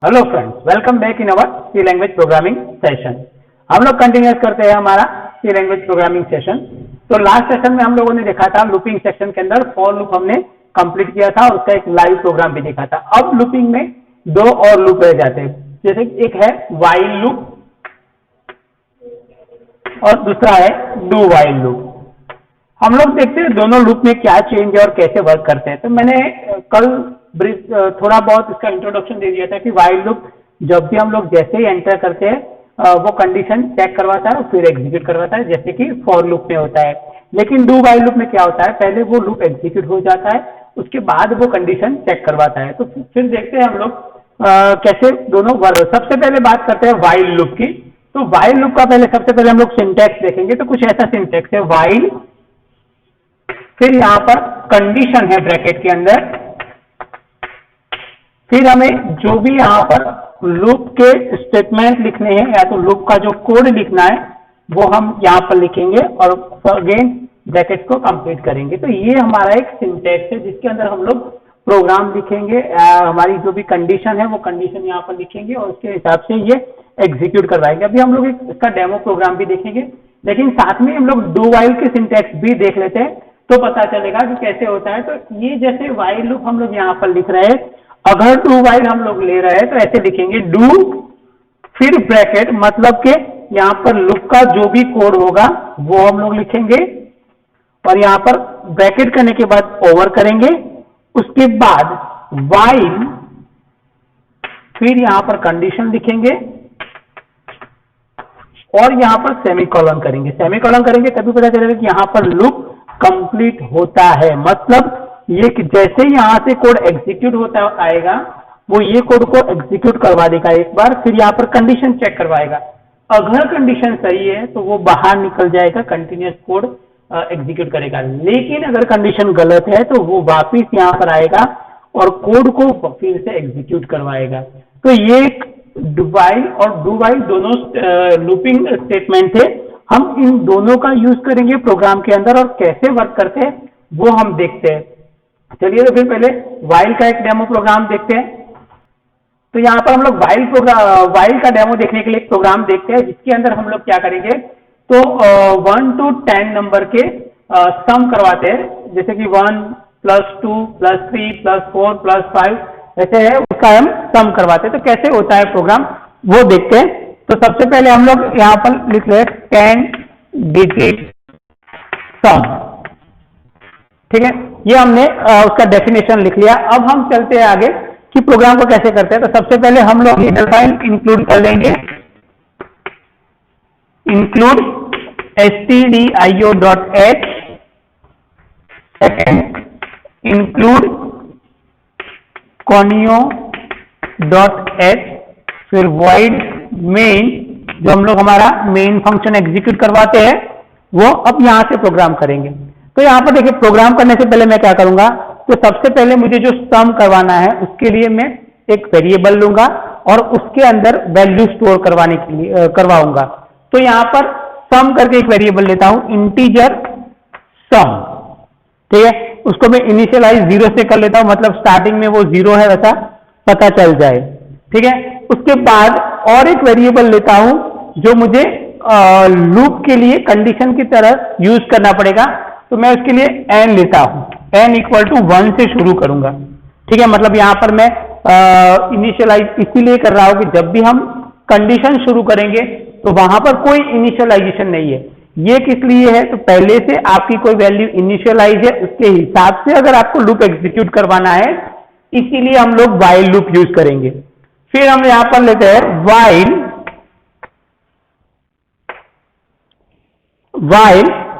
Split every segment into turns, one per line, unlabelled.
Hello friends, welcome back in our C language programming session. हम लोग continues करते हैं हमारा सी लैंग्वेज प्रोग्रामिंग सेशन। तो लास्ट सेशन में हम लोगों ने देखा था लूपिंग सेक्शन के अंदर फॉर लूप हमने कंप्लीट किया था और उसका एक लाइव प्रोग्राम भी देखा था। अब लूपिंग में दो और लूप रह जाते हैं, जैसे एक है व्हाइल लूप और दूसरा है डू व्हाइल लूप। हम लोग देखते हैं दोनों लूप में क्या चेंज है और कैसे वर्क करते हैं। तो मैंने कल थोड़ा बहुत इसका इंट्रोडक्शन दे दिया था कि व्हाइल लूप जब भी हम लोग जैसे ही एंटर करते हैं वो कंडीशन चेक करवाता है और फिर एग्जीक्यूट करवाता है, जैसे कि फॉर लूप में होता है। लेकिन डू व्हाइल लूप में क्या होता है, पहले वो लूप एग्जीक्यूट हो जाता है, उसके बाद वो कंडीशन चेक करवाता है। तो फिर देखते हैं हम लोग कैसे दोनों वर्क। सबसे पहले बात करते हैं व्हाइल लूप की। तो व्हाइल लूप का पहले सबसे पहले हम लोग सिंटैक्स देखेंगे। तो कुछ ऐसा सिंटैक्स है, व्हाइल फिर यहां पर कंडीशन है ब्रैकेट के अंदर, फिर हमें जो भी यहां पर लूप के स्टेटमेंट लिखने हैं या तो लूप का जो कोड लिखना है वो हम यहां पर लिखेंगे और अगेन ब्रैकेट को कंप्लीट करेंगे। तो ये हमारा एक सिंटैक्स है जिसके अंदर हम लोग प्रोग्राम लिखेंगे, हमारी जो भी कंडीशन है वो कंडीशन यहाँ पर लिखेंगे और उसके हिसाब से ये एग्जीक्यूट करवाएंगे। अभी हम लोग इसका डेमो प्रोग्राम भी देखेंगे, लेकिन साथ में हम लोग डू व्हाइल के सिंटैक्स भी देख लेते हैं तो पता चलेगा कि कैसे होता है। तो ये जैसे व्हाइल लूप हम लोग यहाँ पर लिख रहे हैं, अगर डू व्हाइल हम लोग ले रहे हैं तो ऐसे लिखेंगे डू फिर ब्रैकेट, मतलब कि यहाँ पर लूप का जो भी कोड होगा वो हम लोग लिखेंगे और यहाँ पर ब्रैकेट करने के बाद ओवर करेंगे, उसके बाद व्हाइल फिर यहाँ पर कंडीशन लिखेंगे और यहाँ पर सेमीकोलन करेंगे। सेमीकोलन करेंगे तभी पता चलेगा कि यहाँ पर लूप कंप्लीट होता है। मतलब ये कि जैसे ही यहां से कोड एग्जीक्यूट होता आएगा वो ये कोड को एग्जीक्यूट करवा देगा एक बार, फिर यहाँ पर कंडीशन चेक करवाएगा। अगर कंडीशन सही है तो वो बाहर निकल जाएगा, कंटिन्यूस कोड एग्जीक्यूट करेगा। लेकिन अगर कंडीशन गलत है तो वो वापिस यहाँ पर आएगा और कोड को फिर से एग्जीक्यूट करवाएगा। तो ये व्हाइल और डू व्हाइल दोनों लूपिंग स्टेटमेंट थे। हम इन दोनों का यूज करेंगे प्रोग्राम के अंदर और कैसे वर्क करते हैं वो हम देखते हैं। चलिए तो फिर पहले व्हाइल का एक डेमो प्रोग्राम देखते हैं। तो यहाँ पर हम लोग व्हाइल का डेमो देखने के लिए एक प्रोग्राम देखते हैं जिसके अंदर हम लोग क्या करेंगे, तो 1 to 10 नंबर के सम करवाते हैं, जैसे कि 1 + 2 + 3 + 4 + 5 ऐसे है, उसका हम सम करवाते हैं। तो कैसे होता है प्रोग्राम वो देखते हैं। तो सबसे पहले हम लोग यहाँ पर लिख रहे हैं 10 डिजिट सम, ठीक है, ये हमने उसका डेफिनेशन लिख लिया। अब हम चलते हैं आगे कि प्रोग्राम को कैसे करते हैं। तो सबसे पहले हम लोग हेडर फाइल इंक्लूड कर लेंगे, include stdio.h, second include conio.h, फिर void मेन, जो हम लोग हमारा मेन फंक्शन एग्जीक्यूट करवाते हैं वो अब यहां से प्रोग्राम करेंगे। तो यहां पर देखिए प्रोग्राम करने से पहले मैं क्या करूंगा, तो सबसे पहले मुझे जो सम करवाना है उसके लिए मैं एक वेरिएबल लूंगा और उसके अंदर वैल्यू स्टोर करवाने के लिए करवाऊंगा। तो यहां पर सम करके एक वेरिएबल लेता हूं, इंटीजर सम, ठीक है, उसको मैं इनिशियलाइज 0 से कर लेता हूं, मतलब स्टार्टिंग में वो 0 है वैसा पता चल जाए, ठीक है। उसके बाद और एक वेरिएबल लेता हूं जो मुझे लूप के लिए कंडीशन की तरह यूज करना पड़ेगा। तो मैं उसके लिए n लेता हूं, n = 1 से शुरू करूंगा, ठीक है। मतलब यहां पर मैं इनिशियलाइज इसीलिए कर रहा हूं कि जब भी हम कंडीशन शुरू करेंगे तो वहां पर कोई इनिशियलाइजेशन नहीं है। ये किस लिए है, तो पहले से आपकी कोई वैल्यू इनिशियलाइज है, उसके हिसाब से अगर आपको लूप एग्जीक्यूट करवाना है, इसीलिए हम लोग व्हाइल लूप यूज करेंगे। फिर हम यहां पर लेते हैं व्हाइल,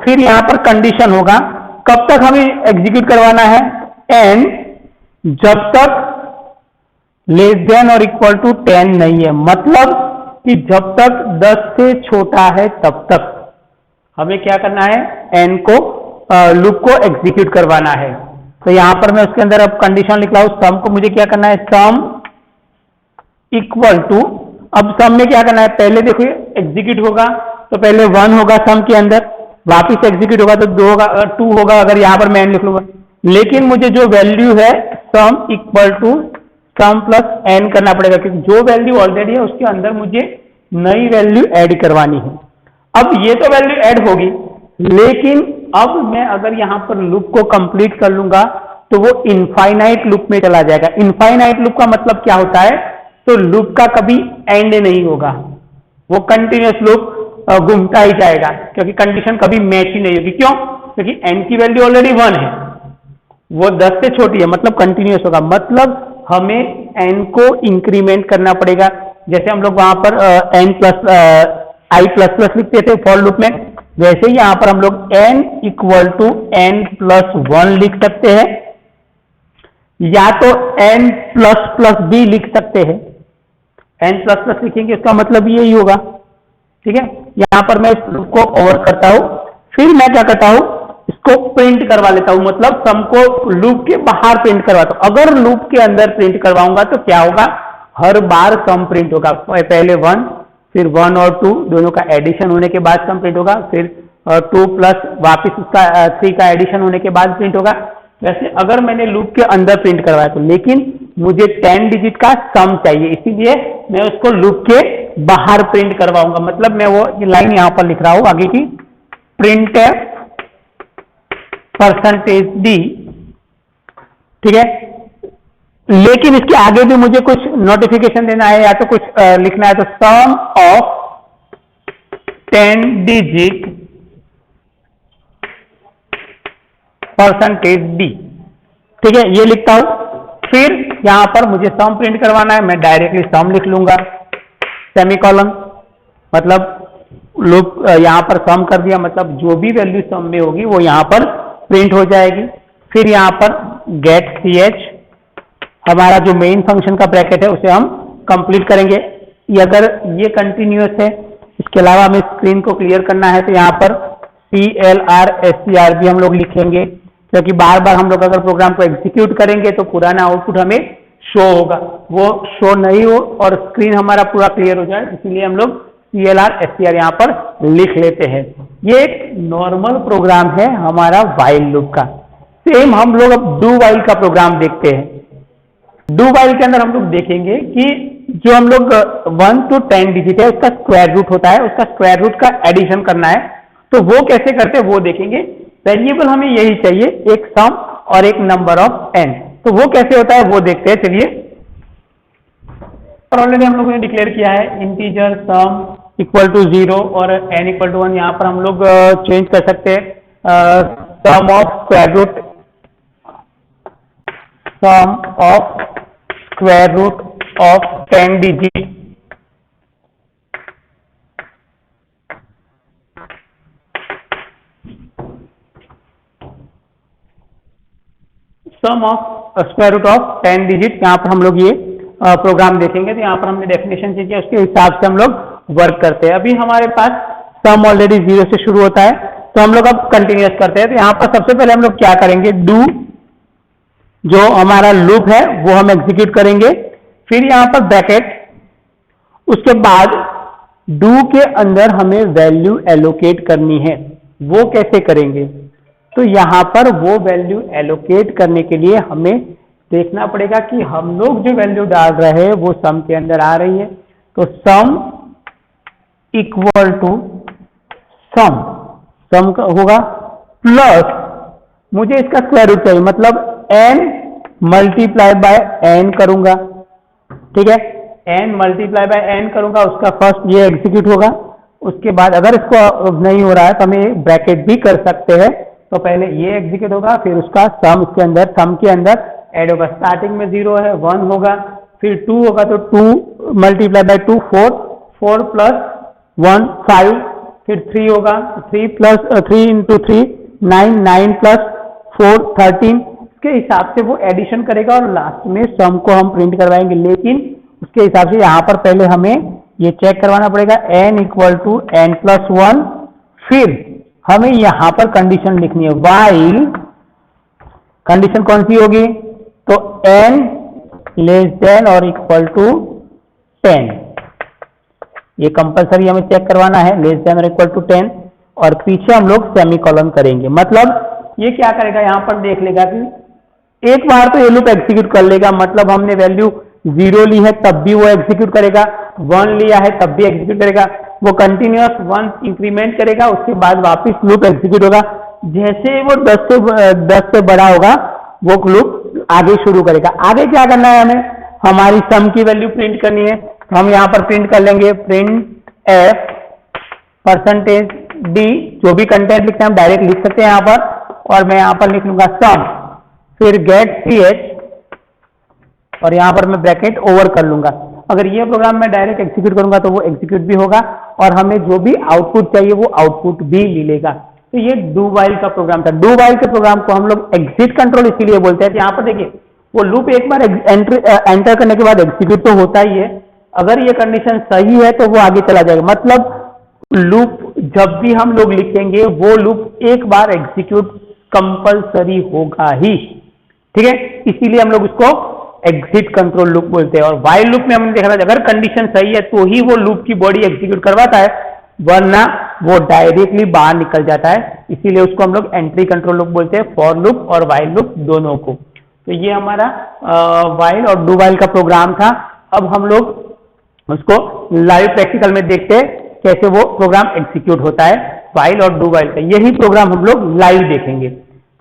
फिर यहां पर कंडीशन होगा, कब तक हमें एग्जीक्यूट करवाना है, n, जब तक < < 10 नहीं है, मतलब कि जब तक 10 से छोटा है तब तक हमें क्या करना है, n को लूप को एग्जीक्यूट करवाना है। तो यहां पर मैं उसके अंदर अब कंडीशन लिख रहा हूं, सम को मुझे क्या करना है, सम = अब सम में क्या करना है, पहले देखिए एग्जीक्यूट होगा तो पहले 1 होगा सम के अंदर, वापिस एग्जीक्यूट होगा तो 2 होगा अगर यहां पर मैं लिख लूंगा। लेकिन मुझे जो वैल्यू है सम = सम प्लस एन करना पड़ेगा, क्योंकि जो वैल्यू ऑलरेडी है उसके अंदर मुझे नई वैल्यू ऐड करवानी है। अब ये तो वैल्यू ऐड होगी, लेकिन अब मैं अगर यहां पर लूप को कंप्लीट कर लूंगा तो वो इनफाइनाइट लूप में चला जाएगा। इनफाइनाइट लूप का मतलब क्या होता है, तो लूप का कभी एंड नहीं होगा, वो कंटिन्यूअस लूप घूमता ही जाएगा, क्योंकि कंडीशन कभी मैच ही नहीं होगी। क्यों? क्योंकि n की वैल्यू ऑलरेडी 1 है, वो 10 से छोटी है, मतलब कंटिन्यूअस होगा। मतलब हमें n को इंक्रीमेंट करना पड़ेगा। जैसे हम लोग वहां पर n प्लस आई प्लस प्लस लिखते थे फॉर लूप में, वैसे ही यहां पर हम लोग n equal to n plus 1 लिख सकते हैं, या तो n प्लस प्लस भी लिख सकते हैं। n प्लस प्लस लिखेंगे उसका मतलब यही होगा, ठीक है। यहां पर मैं इस लूप को ओवर करता हूं, फिर मैं क्या करता हूं, इसको प्रिंट करवा लेता हूं, मतलब सम को लूप के बाहर प्रिंट करवाता हूं। अगर लूप के अंदर प्रिंट करवाऊंगा तो क्या होगा, हर बार सम प्रिंट होगा। पहले 1, फिर 1 और 2 दोनों का एडिशन होने के बाद सम प्रिंट होगा, फिर 2 प्लस वापिस उसका 3 का एडिशन होने के बाद प्रिंट होगा। वैसे अगर मैंने लूप के अंदर प्रिंट करवाया तो, लेकिन मुझे 10 डिजिट का सम चाहिए, इसीलिए मैं उसको लूप के बाहर प्रिंट करवाऊंगा। मतलब मैं वो लाइन यहां पर लिख रहा हूं आगे की, प्रिंट परसेंटेज डी, ठीक है। लेकिन इसके आगे भी मुझे कुछ नोटिफिकेशन देना है या तो कुछ लिखना है, तो सम ऑफ 10 डिजिट परसेंटेज डी, ठीक है, ये लिखता हूं। फिर यहां पर मुझे सम प्रिंट करवाना है, मैं डायरेक्टली सम लिख लूंगा, सेमीकोलन, मतलब लूप यहां पर सम कर दिया, मतलब जो भी वैल्यू सम में होगी वो यहां पर प्रिंट हो जाएगी। फिर यहां पर गेट ch, हमारा जो मेन फंक्शन का ब्रैकेट है उसे हम कंप्लीट करेंगे। ये अगर ये कंटिन्यूअस है, इसके अलावा हमें स्क्रीन को क्लियर करना है तो यहाँ पर CLR SCR भी हम लोग लिखेंगे, क्योंकि बार बार हम लोग अगर प्रोग्राम को एग्जीक्यूट करेंगे तो पुराना आउटपुट हमें शो होगा, वो शो नहीं हो और स्क्रीन हमारा पूरा क्लियर हो जाए, इसलिए हम लोग CLR SCR यहाँ पर लिख लेते हैं। ये एक नॉर्मल प्रोग्राम है हमारा व्हाइल लूप का। सेम हम लोग अब डू व्हाइल का प्रोग्राम देखते हैं। डू व्हाइल के अंदर हम लोग देखेंगे कि जो हम लोग 1 to 10 डिजिट है उसका स्क्वायर रूट होता है, उसका स्क्वायर रूट का एडिशन करना है, तो वो कैसे करते हैं वो देखेंगे। वेरिएबल हमें यही चाहिए, एक सम और एक नंबर ऑफ n, तो वो कैसे होता है वो देखते हैं। चलिए, और ऑलरेडी हम लोगों ने डिक्लेयर किया है इंटीजर सम इक्वल टू 0 और n इक्वल टू 1। यहाँ पर हम लोग चेंज कर सकते हैं sum of square root, sum of square root of 10 digit sum of square root of 10 digit. यहाँ पर हम लोग ये प्रोग्राम देखेंगे, तो यहाँ पर हमने डेफिनेशन चेंज किया, उसके हिसाब से हम लोग वर्क करते हैं। अभी हमारे पास सम ऑलरेडी 0 से शुरू होता है, तो हम लोग अब कंटिन्यूअस करते हैं। तो यहाँ पर सबसे पहले हम लोग क्या करेंगे, डू जो हमारा लूप है वो हम एग्जीक्यूट करेंगे, फिर यहाँ पर ब्रैकेट, उसके बाद डू के अंदर हमें वैल्यू एलोकेट करनी है। वो कैसे करेंगे, तो यहां पर वो वैल्यू एलोकेट करने के लिए हमें देखना पड़ेगा कि हम लोग जो वैल्यू डाल रहे हैं वो सम के अंदर आ रही है। तो सम इक्वल टू सम होगा प्लस, मुझे इसका स्क्वायर रूट चाहिए, मतलब n मल्टीप्लाई बाय n करूंगा, ठीक है, n मल्टीप्लाई बाय n करूंगा, उसका फर्स्ट ये एग्जीक्यूट होगा। उसके बाद अगर इसको नहीं हो रहा है तो हम ये ब्रैकेट भी कर सकते हैं, तो पहले ये एग्जीक्यूट होगा, फिर उसका सम इसके अंदर, सम के अंदर ऐड होगा। स्टार्टिंग में 0 है, 1 होगा, फिर 2 होगा, तो 2 मल्टीप्लाई बाय 2 4 प्लस 1 5, फिर 3 होगा, 3 प्लस 3 इंटू 3 9 प्लस 4 13, इसके हिसाब से वो एडिशन करेगा और लास्ट में सम को हम प्रिंट करवाएंगे। लेकिन उसके हिसाब से यहाँ पर पहले हमें ये चेक करवाना पड़ेगा n equal to n plus 1, फिर हमें यहां पर कंडीशन लिखनी है, व्हाइल कंडीशन कौन सी होगी, तो n लेस देन और इक्वल टू 10, ये कंपलसरी हमें चेक करवाना है, लेस देन और इक्वल टू 10, और पीछे हम लोग सेमीकोलन करेंगे। मतलब ये क्या करेगा, यहां पर देख लेगा कि एक बार तो ये लूप एग्जीक्यूट कर लेगा, मतलब हमने वैल्यू 0 ली है तब भी वो एग्जीक्यूट करेगा, 1 लिया है तब भी एग्जीक्यूट करेगा, वो कंटिन्यूअस 1 इंक्रीमेंट करेगा, उसके बाद वापस लूप एग्जीक्यूट होगा। जैसे वो 10 से बड़ा होगा वो लूप आगे शुरू करेगा। आगे क्या करना है हमें, हमारी सम की वैल्यू प्रिंट करनी है, तो हम यहाँ पर प्रिंट कर लेंगे प्रिंट एफ %d, जो भी कंटेंट लिखना है हम डायरेक्ट लिख सकते हैं यहाँ पर, और मैं यहाँ पर लिख लूंगा सम, फिर गेट ch, और यहाँ पर मैं ब्रैकेट ओवर कर लूंगा। अगर ये प्रोग्राम मैं डायरेक्ट एग्जीक्यूट करूंगा तो वो एग्जीक्यूट भी होगा और हमें जो भी आउटपुट चाहिए वो आउटपुट भी मिलेगा। तो ये डू वाइल का प्रोग्राम था। डू वाइल के प्रोग्राम को हम लोग एग्जिट कंट्रोल इसीलिए बोलते हैं। यहाँ पर देखिए वो लूप एक बार एंटर करने के बाद एग्जीक्यूट तो होता ही है, अगर ये कंडीशन सही है तो वो आगे चला जाएगा। मतलब लूप जब भी हम लोग लिखेंगे वो लूप एक बार एग्जीक्यूट कंपलसरी होगा ही, ठीक है, इसीलिए हम लोग उसको एग्जिट कंट्रोल लूप बोलते हैं। और वाइल लूप में हमने देखा था अगर कंडीशन सही है तो ही वो लूप की बॉडी एग्जीक्यूट करवाता है, वरना वो डायरेक्टली बाहर निकल जाता है, इसीलिए उसको हम लोग एंट्री कंट्रोल लूप बोलते हैं, फॉर लूप और वाइल लूप दोनों को। तो ये हमारा वाइल और डू वाइल का प्रोग्राम था। अब हम लोग उसको लाइव प्रैक्टिकल में देखते हैं कैसे वो प्रोग्राम एग्जीक्यूट होता है, वाइल और डू वाइल का। यही प्रोग्राम हम लोग लाइव देखेंगे।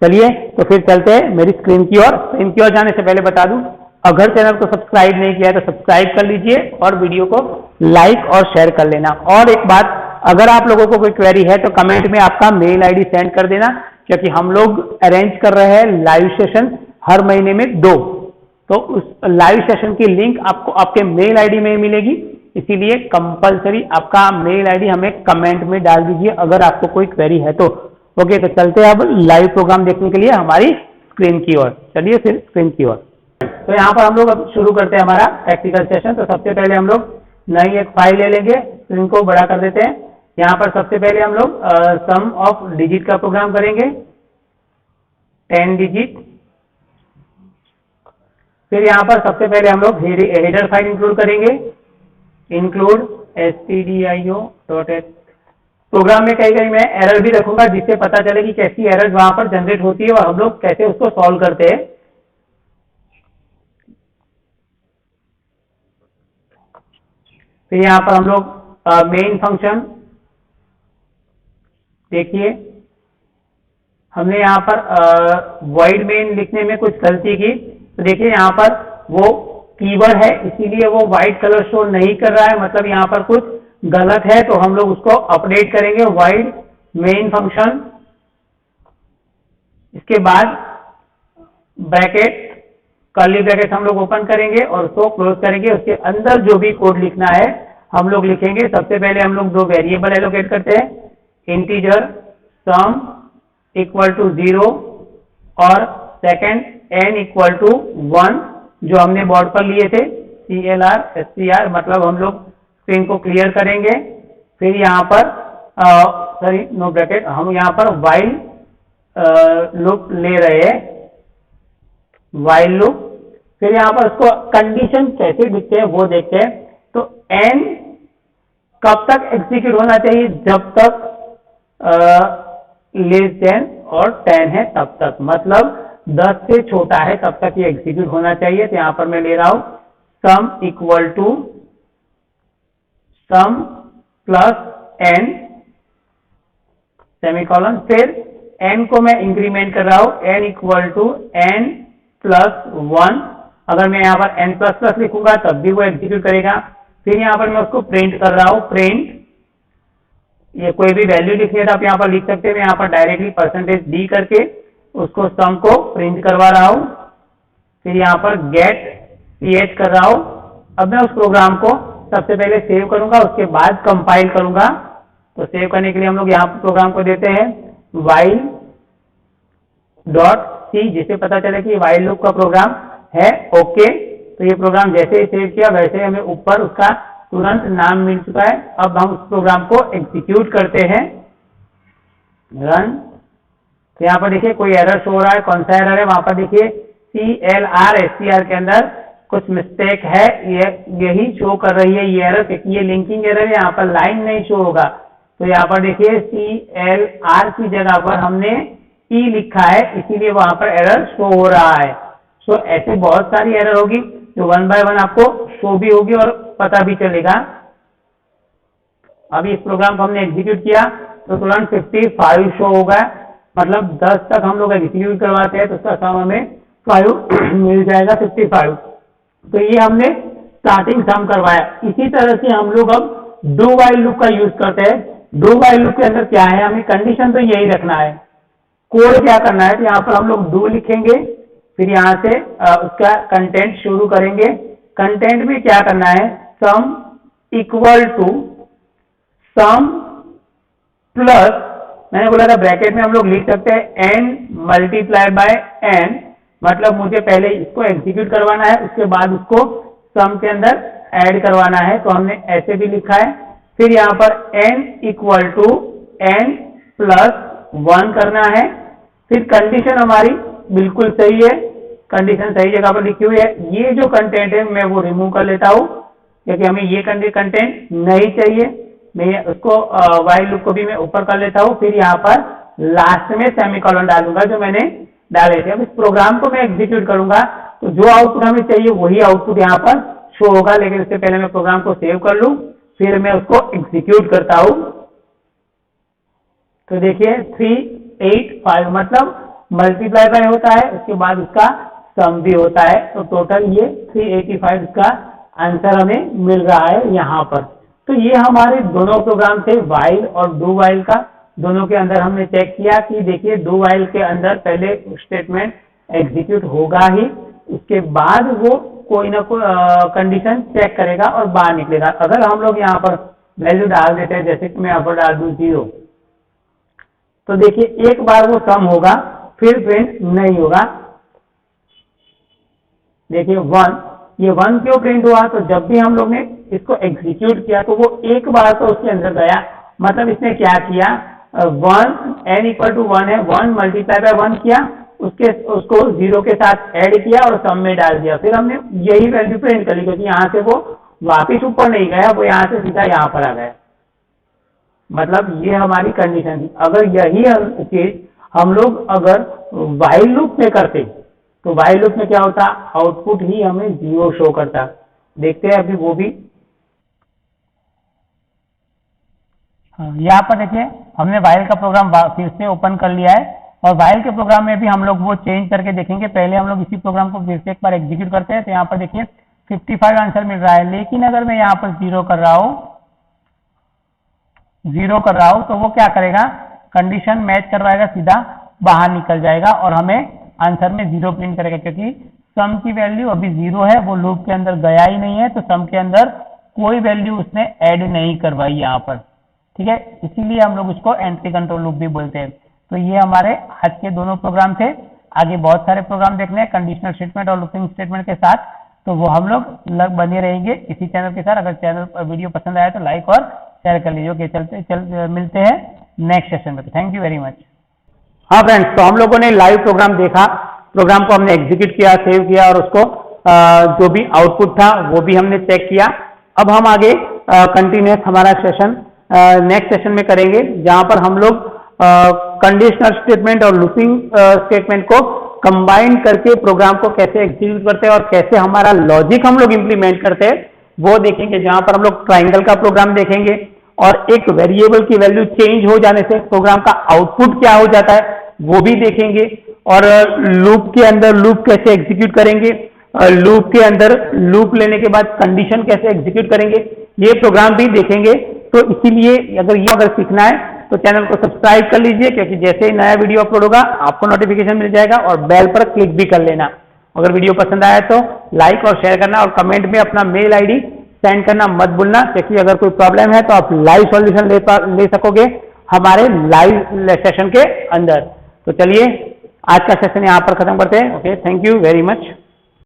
चलिए तो फिर चलते हैं मेरी स्क्रीन की ओर। स्क्रीन की ओर जाने से पहले बता दूं, अगर चैनल को सब्सक्राइब नहीं किया है तो सब्सक्राइब कर लीजिए और वीडियो को लाइक और शेयर कर लेना। और एक बात, अगर आप लोगों को कोई क्वेरी है तो कमेंट में आपका मेल आईडी सेंड कर देना, क्योंकि हम लोग अरेंज कर रहे हैं लाइव सेशन हर महीने में 2, तो उस लाइव सेशन की लिंक आपको आपके मेल आईडी में मिलेगी, इसीलिए कंपलसरी आपका मेल आईडी हमें कमेंट में डाल दीजिए अगर आपको कोई क्वेरी है तो। ओके, तो चलते हैं अब लाइव प्रोग्राम देखने के लिए हमारी स्क्रीन की ओर। चलिए फिर स्क्रीन की ओर। तो यहाँ पर हम लोग अब शुरू करते हैं हमारा प्रैक्टिकल सेशन। तो सबसे पहले हम लोग नई एक फाइल ले लेंगे, स्क्रीन को बड़ा कर देते हैं। यहाँ पर सबसे पहले हम लोग सम ऑफ डिजिट का प्रोग्राम करेंगे, 10 डिजिट। फिर यहाँ पर सबसे पहले हम लोग हेडर फाइल इंक्लूड करेंगे, इंक्लूड stdio.h। प्रोग्राम में कहीं कहीं मैं एरर भी रखूंगा जिससे पता चले कि कैसी एरर वहां पर जनरेट होती है और हम लोग कैसे उसको सॉल्व करते हैं। फिर यहाँ पर हम लोग मेन फंक्शन देखिए, हमने यहाँ पर वॉइड मेन लिखने में कुछ गलती की, तो देखिए यहाँ पर वो कीवर्ड है इसीलिए वो व्हाइट कलर शो नहीं कर रहा है, मतलब यहाँ पर कुछ गलत है, तो हम लोग उसको अपडेट करेंगे। वॉइड मेन फंक्शन, इसके बाद ब्रैकेट कर्ली ब्रैकेट हम लोग ओपन करेंगे और उसको क्लोज करेंगे। उसके अंदर जो भी कोड लिखना है हम लोग लिखेंगे। सबसे पहले हम लोग 2 वेरिएबल एलोकेट करते हैं, इंटीजर सम इक्वल टू 0 और सेकंड n इक्वल टू 1 जो हमने बोर्ड पर लिए थे, CLR SCR, मतलब हम लोग स्क्रीन को क्लियर करेंगे। फिर यहाँ पर सॉरी नो ब्रैकेट, हम यहाँ पर वाइल लूप ले रहे हैं, वाइल लूप। फिर यहाँ पर उसको कंडीशन कैसे दिखते हैं वो देखते हैं। तो n कब तक एग्जीक्यूट होना चाहिए, जब तक लेस देन और 10 है तब तक, मतलब 10 से छोटा है तब तक ये एग्जीक्यूट होना चाहिए। तो यहाँ पर मैं ले रहा हूं sum equal to sum plus n semicolon, फिर n को मैं इंक्रीमेंट कर रहा हूं, n equal to n plus 1। अगर मैं यहाँ पर n प्लस प्लस लिखूंगा तब भी वो एग्जीक्यूट करेगा। फिर यहाँ पर मैं उसको प्रिंट कर रहा हूं, प्रिंट, ये कोई भी वैल्यू लिखनी है तो आप यहाँ पर लिख सकते हैं, मैं यहाँ पर डायरेक्टली %d करके उसको सम को प्रिंट करवा रहा हूं। फिर यहाँ पर गेट ch कर रहा हूं। अब मैं उस प्रोग्राम को सबसे पहले सेव करूंगा, उसके बाद कंपाइल करूंगा। तो सेव करने के लिए हम लोग यहाँ पर प्रोग्राम को देते हैं while .c, जिससे पता चले कि while लूप का प्रोग्राम है। ओके, तो ये प्रोग्राम जैसे ही सेव किया वैसे हमें ऊपर उसका तुरंत नाम मिल चुका है। अब हम उस प्रोग्राम को एग्जीक्यूट करते हैं, रन। तो यहाँ पर देखिए कोई एरर शो हो रहा है, कौन सा एरर है, वहां पर देखिए CLR SCR के अंदर कुछ मिस्टेक है, यही शो कर रही है ये एरर, क्योंकि ये लिंकिंग एरर है, यहाँ पर लाइन नहीं शो होगा। तो यहाँ पर देखिए CLR की जगह पर हमने E लिखा है, इसीलिए वहां पर एरर शो हो रहा है। तो ऐसे बहुत सारी एरर होगी जो 1 बाय 1 आपको शो भी होगी और पता भी चलेगा। अभी इस प्रोग्राम को हमने एग्जीक्यूट किया तो तुरंत 55 शो होगा, मतलब 10 तक हम लोग एग्जीक्यूट करवाते हैं तो उसका सम हमें 5 मिल जाएगा 55। तो ये हमने स्टार्टिंग सम करवाया। इसी तरह से हम लोग अब डू वाइल लूप का यूज करते हैं। डू वाइल लूप के अंदर क्या है, हमें कंडीशन तो यही रखना है, कोड क्या करना है, यहाँ पर हम लोग डू लिखेंगे, फिर यहाँ से उसका कंटेंट शुरू करेंगे। कंटेंट में क्या करना है, sum equal to sum plus, मैंने बोला था ब्रैकेट में हम लोग लिख सकते हैं n मल्टीप्लाई बाय n, मतलब मुझे पहले इसको एग्जीक्यूट करवाना है, उसके बाद उसको सम के अंदर ऐड करवाना है, तो हमने ऐसे भी लिखा है। फिर यहाँ पर n equal to n plus 1 करना है। फिर कंडीशन हमारी बिल्कुल सही है, कंडीशन सही जगह पर लिखी हुई है। ये जो कंटेंट है मैं वो रिमूव कर लेता हूँ क्योंकि हमें ये कंटेंट नहीं चाहिए। मैं उसको वाइल लूप को भी मैं ऊपर कर लेता हूँ। फिर यहाँ पर लास्ट में सेमीकोलन डालूंगा जो मैंने डाले थे। अब इस प्रोग्राम को मैं एग्जीक्यूट करूंगा तो जो आउटपुट हमें चाहिए वही आउटपुट यहाँ पर शो होगा, लेकिन उससे पहले मैं प्रोग्राम को सेव कर लूं, फिर मैं उसको एग्जीक्यूट करता हूं। तो देखिए 385 मतलब मल्टीप्लाई बाय होता है, उसके बाद उसका सम भी होता है, तो टोटल ये 385 इसका आंसर हमें मिल रहा है यहाँ पर। तो ये हमारे दोनों प्रोग्राम थे, वाइल और डू वाइल का। दोनों के अंदर हमने चेक किया कि देखिए डू वाइल के अंदर पहले स्टेटमेंट एग्जीक्यूट होगा ही, उसके बाद वो कोई ना कोई कंडीशन चेक करेगा और बाहर निकलेगा। अगर हम लोग यहाँ पर वैल्यू डाल देते हैं, जैसे कि मैं यहाँ पर डाल दूं 0, तो देखिए एक बार वो सम होगा फिर प्रिंट नहीं होगा। देखिए 1, ये 1 क्यों प्रिंट हुआ, तो जब भी हम लोग ने इसको एग्जीक्यूट किया तो वो एक बार तो उसके अंदर गया, मतलब इसने क्या किया, 1 n इक्वल टू 1 है, 1 मल्टीप्लाई बाय 1 किया, उसको 0 के साथ ऐड किया और सम में डाल दिया। फिर हमने यही वैल्यू प्रिंट कर ली क्योंकि यहाँ से वो वापिस ऊपर नहीं गया, वो यहाँ से सीधा यहाँ पर आ गया। मतलब ये हमारी कंडीशन थी। अगर यही चीज हम लोग अगर वाइल लूप में करते तो वाइल लूप में क्या होता, आउटपुट ही हमें 0 शो करता। देखते हैं अभी वो भी। यहाँ पर देखिए हमने वाइल का प्रोग्राम फिर से ओपन कर लिया है और वाइल के प्रोग्राम में भी हम लोग वो चेंज करके देखेंगे। पहले हम लोग इसी प्रोग्राम को फिर से एक बार एग्जीक्यूट करते हैं, तो यहाँ पर देखिए 55 आंसर मिल रहा है। लेकिन अगर मैं यहाँ पर 0 कर रहा हूँ तो वो क्या करेगा, कंडीशन मैच करवाएगा, सीधा बाहर निकल जाएगा और हमें आंसर में 0 प्रिंट करेगा, क्योंकि सम की वैल्यू अभी 0 है, वो लूप के अंदर गया ही नहीं है, तो सम के अंदर कोई वैल्यू उसने ऐड नहीं करवाई यहाँ पर। ठीक है, इसीलिए हम लोग उसको एंट्री कंट्रोल लूप भी बोलते हैं। तो ये हमारे आज के दोनों प्रोग्राम थे। आगे बहुत सारे प्रोग्राम देखने हैं कंडीशनल स्टेटमेंट और लूपिंग स्टेटमेंट के साथ, तो वो हम लोग बने रहेंगे इसी चैनल के साथ। अगर चैनल वीडियो पसंद आया तो लाइक और शेयर कर लीजिए। ओके, मिलते हैं नेक्स्ट सेशन में। Thank you very much. हाँ फ्रेंड्स, तो हम लोगों ने लाइव प्रोग्राम देखा, प्रोग्राम को हमने एग्जीक्यूट किया, सेव किया और उसको जो भी आउटपुट था वो भी हमने चेक किया। अब हम आगे कंटिन्यूस हमारा सेशन नेक्स्ट सेशन में करेंगे, जहां पर हम लोग कंडीशनल स्टेटमेंट और लूपिंग स्टेटमेंट को कंबाइन करके प्रोग्राम को कैसे एग्जीक्यूट करते हैं और कैसे हमारा लॉजिक हम लोग इंप्लीमेंट करते हैं वो देखेंगे। जहां पर हम लोग ट्राइंगल का प्रोग्राम देखेंगे और एक वेरिएबल की वैल्यू चेंज हो जाने से प्रोग्राम का आउटपुट क्या हो जाता है वो भी देखेंगे, और लूप के अंदर लूप कैसे एग्जीक्यूट करेंगे, लूप के अंदर लूप लेने के बाद कंडीशन कैसे एग्जीक्यूट करेंगे, ये प्रोग्राम भी देखेंगे। तो इसीलिए अगर सीखना है तो चैनल को सब्सक्राइब कर लीजिए, क्योंकि जैसे ही नया वीडियो अपलोड होगा आपको नोटिफिकेशन मिल जाएगा, और बेल पर क्लिक भी कर लेना। अगर वीडियो पसंद आया तो लाइक और शेयर करना, और कमेंट में अपना मेल आईडी सेंड करना मत भूलना, क्योंकि अगर कोई प्रॉब्लम है तो आप लाइव सॉल्यूशन ले सकोगे हमारे लाइव सेशन के अंदर। तो चलिए आज का सेशन यहाँ पर खत्म करते हैं। Okay, thank you very much.